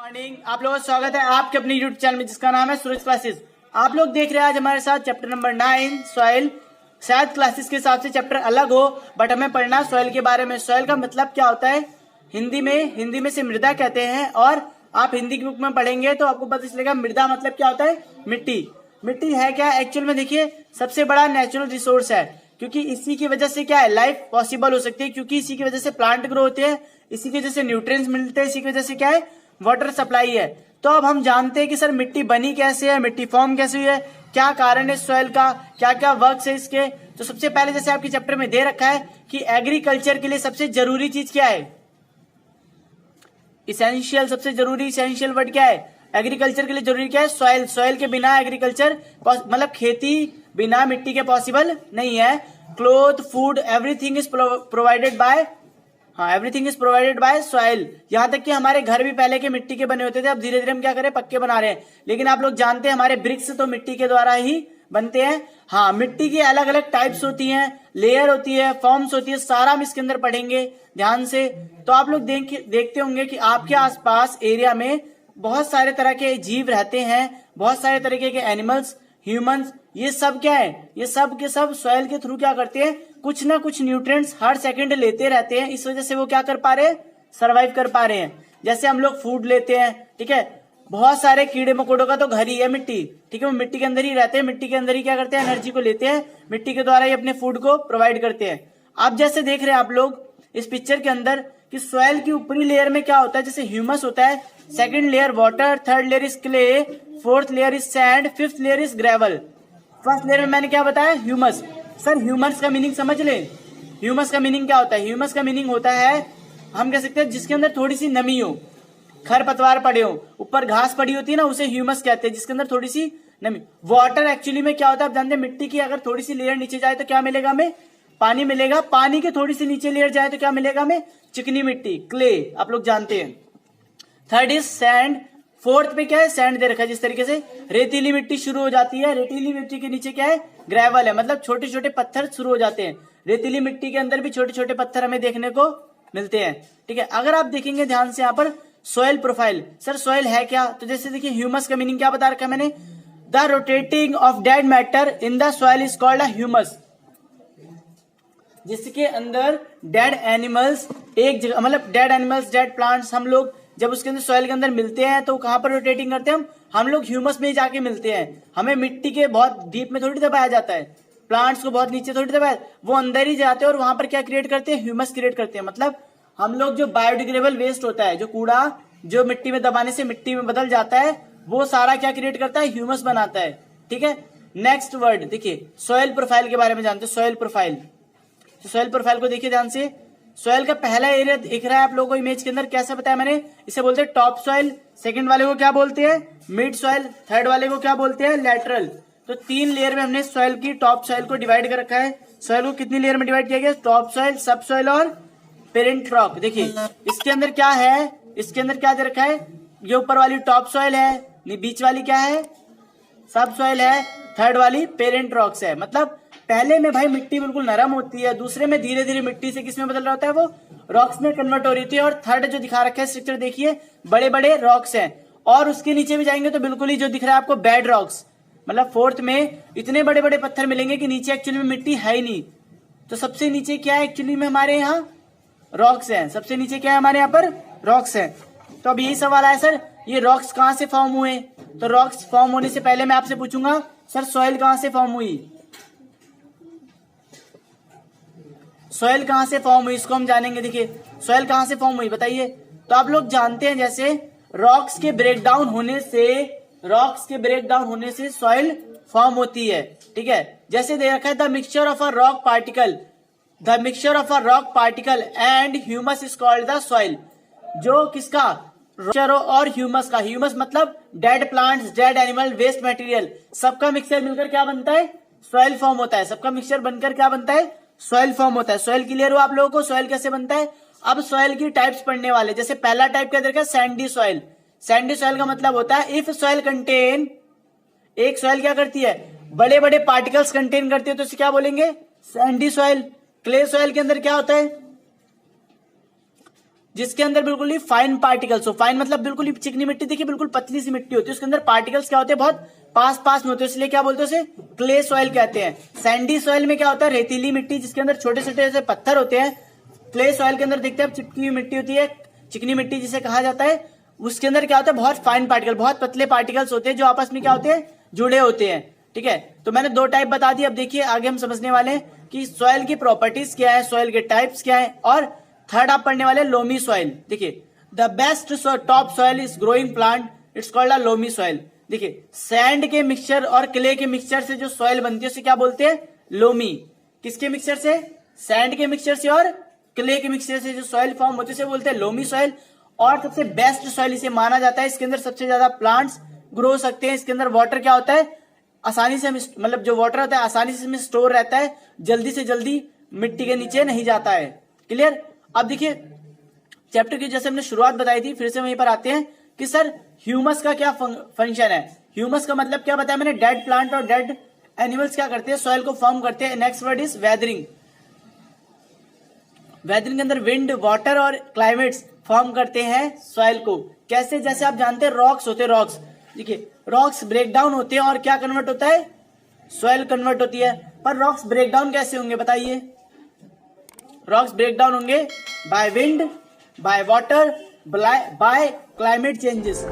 Morning, आप लोगों का स्वागत है आपके अपने यूट्यूब चैनल में जिसका नाम है सूरज क्लासेस। आप लोग देख रहे हैं आज हमारे साथ चैप्टर नंबर 9 सॉइल। शायद क्लासेस के हिसाब से चैप्टर अलग हो, बट हमें पढ़ना सॉइल के बारे में। सॉइल का मतलब क्या होता है हिंदी में से मृदा कहते हैं, और आप हिंदी की बुक में पढ़ेंगे तो आपको पता चलेगा मृदा मतलब क्या होता है। मिट्टी। मिट्टी है क्या एक्चुअल में? देखिए, सबसे बड़ा नेचुरल रिसोर्स है, क्योंकि इसी की वजह से क्या है, लाइफ पॉसिबल हो सकती है, क्योंकि इसी की वजह से प्लांट ग्रो होते हैं, इसी की वजह से न्यूट्रिएंट्स मिलते हैं, इसी की वजह से क्या है, वाटर सप्लाई है। तो अब हम जानते हैं कि सर मिट्टी बनी कैसे है, मिट्टी फॉर्म कैसे हुई है, क्या कारण है सॉइल का, क्या क्या वर्क्स है इसके। तो सबसे पहले जैसे आपके चैप्टर में दे रखा है कि एग्रीकल्चर के लिए सबसे जरूरी चीज क्या है, इसेंशियल, सबसे जरूरी इसेंशियल वर्ड क्या है, एग्रीकल्चर के लिए जरूरी क्या है, सॉइल। सॉइल के बिना एग्रीकल्चर मतलब खेती बिना मिट्टी के पॉसिबल नहीं है। Cloth, food, everything is provided by, everything is provided by soil. यहां तक कि हमारे घर भी पहले के मिट्टी के बने होते थे, अब धीरे धीरे हम क्या करें, पक्के बना रहे हैं। लेकिन आप लोग जानते हैं हमारे ब्रिक्स तो मिट्टी के द्वारा ही बनते हैं। मिट्टी की अलग अलग टाइप्स होती हैं, लेयर होती है, फॉर्म्स होती है, सारा हम इसके अंदर पढ़ेंगे ध्यान से। तो आप लोग देखते होंगे कि आपके आसपास एरिया में बहुत सारे तरह के जीव रहते हैं, बहुत सारे तरीके के एनिमल्स, ह्यूमंस, ये सब क्या है, ये सब के सब सॉइल के थ्रू क्या करते हैं, कुछ ना कुछ न्यूट्रिएंट्स हर सेकंड लेते रहते हैं। इस वजह से वो क्या कर पा रहे हैं, सर्वाइव कर पा रहे हैं। जैसे हम लोग फूड लेते हैं, ठीक है, बहुत सारे कीड़े मकोड़ों का तो घर ही है मिट्टी, ठीक है, वो मिट्टी के अंदर ही रहते हैं, मिट्टी के अंदर ही क्या करते हैं, एनर्जी को लेते हैं, मिट्टी के द्वारा ही अपने फूड को प्रोवाइड करते हैं। आप जैसे देख रहे हैं आप लोग इस पिक्चर के अंदर कि सॉइल की ऊपरी लेयर में क्या होता है, जैसे ह्यूमस होता है, second layer water, third layer is clay, fourth layer is sand, fifth layer is gravel. First layer में मैंने क्या बताया, ह्यूमस। सर ह्यूमस का मीनिंग समझ ले, ह्यूमस का मीनिंग क्या होता है। ह्यूमस का मीनिंग होता है, हम कह सकते हैं जिसके अंदर थोड़ी सी नमी हो, खरपतवार पड़े हो, ऊपर घास पड़ी होती है ना, उसे ह्यूमस कहते हैं, जिसके अंदर थोड़ी सी नमी। वाटर एक्चुअली में क्या होता है, आप जानते हैं मिट्टी की अगर थोड़ी सी लेयर नीचे जाए तो क्या मिलेगा हमें, पानी मिलेगा। पानी के थोड़ी सी नीचे लेयर जाए तो क्या मिलेगा हमें, चिकनी मिट्टी, क्ले, आप लोग जानते हैं। थर्ड इज सैंड, फोर्थ पे क्या है, सैंड दे रखा है जिस तरीके से, रेतीली मिट्टी शुरू हो जाती है। रेतीली मिट्टी के नीचे क्या है, ग्रेवल है, मतलब छोटे छोटे पत्थर शुरू हो जाते हैं। रेतीली मिट्टी के अंदर भी छोटे छोटे पत्थर हमें देखने को मिलते हैं, ठीक है। अगर आप देखेंगे ध्यान से यहाँ पर सॉइल प्रोफाइल, सर सॉइल है क्या, तो जैसे देखिए ह्यूमस का मीनिंग क्या बता रखा है मैंने, the rotating of dead matter in the soil is called a humus. जिसके अंदर डेड एनिमल्स एक जगह, मतलब डेड एनिमल्स, डेड प्लांट्स, हम लोग जब उसके अंदर सॉइल के अंदर मिलते हैं तो कहां पर रोटेटिंग करते हैं, हम लोग ह्यूमस में ही जाके मिलते हैं। हमें मिट्टी के बहुत डीप में थोड़ी दबाया जाता है, प्लांट्स को बहुत नीचे थोड़ी दबाया, वो अंदर ही जाते हैं और वहां पर क्या क्रिएट करते हैं, ह्यूमस क्रिएट करते हैं। मतलब हम लोग जो बायोडिग्रेडेबल वेस्ट होता है, जो कूड़ा जो मिट्टी में दबाने से मिट्टी में बदल जाता है, वो सारा क्या क्रिएट करता है, ह्यूमस बनाता है, ठीक है। नेक्स्ट वर्ड देखिए, सॉइल प्रोफाइल के बारे में जानते हैं। सॉइल प्रोफाइल, तो सॉइल प्रोफाइल को देखिए ध्यान से। सॉइल का पहला एरिया दिख रहा है आप लोगों को इमेज के अंदर, कैसा बताया मैंने, इसे बोलते हैं टॉप सॉइल, सेकंड वाले को क्या बोलते हैं, मिड सॉइल, थर्ड वाले को क्या बोलते हैं, लेटरल। तो 3 लेयर में हमने सॉइल की, टॉप सॉइल को डिवाइड कर रखा है। सॉइल को कितनी लेयर में डिवाइड किया गया, टॉप सॉइल, सब सॉइल और पेरेंट रॉक। देखिए इसके अंदर क्या है, इसके अंदर क्या दे रखा है, ये ऊपर वाली टॉप सॉइल है, बीच वाली क्या है, सब सॉइल है, थर्ड वाली पेरेंट रॉक्स है। मतलब पहले में भाई मिट्टी बिल्कुल नरम होती है, दूसरे में धीरे धीरे मिट्टी से किसमें बदल रहा होता है, वो रॉक्स में कन्वर्ट हो रही थी। और थर्ड जो दिखा रखा है स्ट्रक्चर देखिए, बड़े बड़े रॉक्स हैं, और उसके नीचे भी जाएंगे तो बिल्कुल ही जो दिख रहा है आपको बेड रॉक्स, मतलब फोर्थ में इतने बड़े बड़े पत्थर मिलेंगे कि नीचे एक्चुअली में मिट्टी है ही नहीं। तो सबसे नीचे क्या है एक्चुअली में हमारे यहाँ, रॉक्स हैं। सबसे नीचे क्या है हमारे यहाँ पर, रॉक्स हैं। तो अब यही सवाल आया सर, ये रॉक्स कहाँ से फॉर्म हुए, तो रॉक्स फॉर्म होने से पहले मैं आपसे पूछूंगा सर सॉइल कहाँ से फॉर्म हुई, सॉइल कहां से फॉर्म हुई, इसको हम जानेंगे। देखिए सॉइल कहां से फॉर्म हुई बताइए। तो आप लोग जानते हैं जैसे रॉक्स के ब्रेकडाउन होने से सॉइल फॉर्म होती है, ठीक है। जैसे दे रखा है the mixture of a rock particle and humus is called the soil. जो किसका, मिक्सचर और ह्यूमस का, ह्यूमस मतलब dead plants, dead animal, waste material, सबका मिक्सचर मिलकर क्या बनता है, सॉइल फॉर्म होता है। सबका मिक्सचर बनकर क्या बनता है, सॉइल फॉर्म होता है। सॉइल क्लियर हुआ आप लोगों को, सॉइल कैसे बनता है। अब सॉइल की टाइप्स पढ़ने वाले, जैसे पहला टाइप क्या देखा, सैंडी सॉइल। सैंडी सॉइल का मतलब होता है इफ सॉइल कंटेन, एक सॉइल क्या करती है, बड़े बड़े पार्टिकल्स कंटेन करती है, तो इसे क्या बोलेंगे, सैंडी सॉइल। क्ले सॉइल के अंदर क्या होता है, जिसके अंदर बिल्कुल ही फाइन पार्टिकल्स हो। फाइन मतलब बिल्कुल ही चिकनी मिट्टी, देखिए बिल्कुल पतली सी मिट्टी होती है, उसके अंदर पार्टिकल्स क्या होते हैं, बहुत पास पास में होते हैं, इसलिए क्या बोलते हैं उसे क्ले सॉइल कहते हैं। सैंडी सॉइल में क्या होता है, रेतीली मिट्टी जिसके अंदर छोटे छोटे ऐसे पत्थर होते हैं। क्ले सॉइल के अंदर देखते हैं चिपकी हुई मिट्टी होती है, चिकनी मिट्टी जिसे कहा जाता है। उसके अंदर क्या होता है, बहुत फाइन पार्टिकल, बहुत पतले पार्टिकल्स होते हैं जो आपस में क्या होते हैं, जुड़े होते हैं। ठीक है, तो मैंने दो टाइप बता दी। अब देखिए आगे हम समझने वाले हैं कि सॉइल की प्रॉपर्टीज क्या है, सॉइल के टाइप्स क्या है, और थर्ड आप पढ़ने वाले लोमी सॉइल। देखिए the best top soil is growing plant, it's called a loamy soil. देखिए सैंड के मिक्सचर और क्ले के मिक्सचर से जो सॉइल बनती है उसे क्या बोलते हैं, लोमी। किसके मिक्सचर से, सैंड के मिक्सचर से और क्ले के मिक्सचर से जो सॉइल फॉर्म होती है उसे बोलते हैं लोमी सॉइल। और सबसे बेस्ट सॉइल इसे माना जाता है, इसके अंदर सबसे ज्यादा प्लांट्स ग्रो हो सकते हैं। इसके अंदर वाटर क्या होता है, आसानी से मतलब जो वाटर होता है आसानी से इसमें स्टोर रहता है, जल्दी से जल्दी मिट्टी के नीचे नहीं जाता है। क्लियर। अब देखिए चैप्टर की जैसे हमने शुरुआत बताई थी, फिर से वहीं पर आते हैं कि सर ह्यूमस का क्या फंक्शन है। ह्यूमस का मतलब क्या बताया मैंने, डेड प्लांट और डेड एनिमल्स क्या करते हैं, सॉइल को फॉर्म करते हैं। Next word is weathering. Weathering के अंदर विंड, वाटर और क्लाइमेट्स फॉर्म करते हैं सॉइल को। कैसे, जैसे आप जानते हैं रॉक्स होते हैं, रॉक्स देखिए रॉक्स ब्रेक डाउन होते हैं और क्या कन्वर्ट होता है, सॉइल कन्वर्ट होती है। पर रॉक्स ब्रेक डाउन कैसे होंगे बताइए, रॉक्स ब्रेक डाउन होंगे by wind, by water, bye climate changes.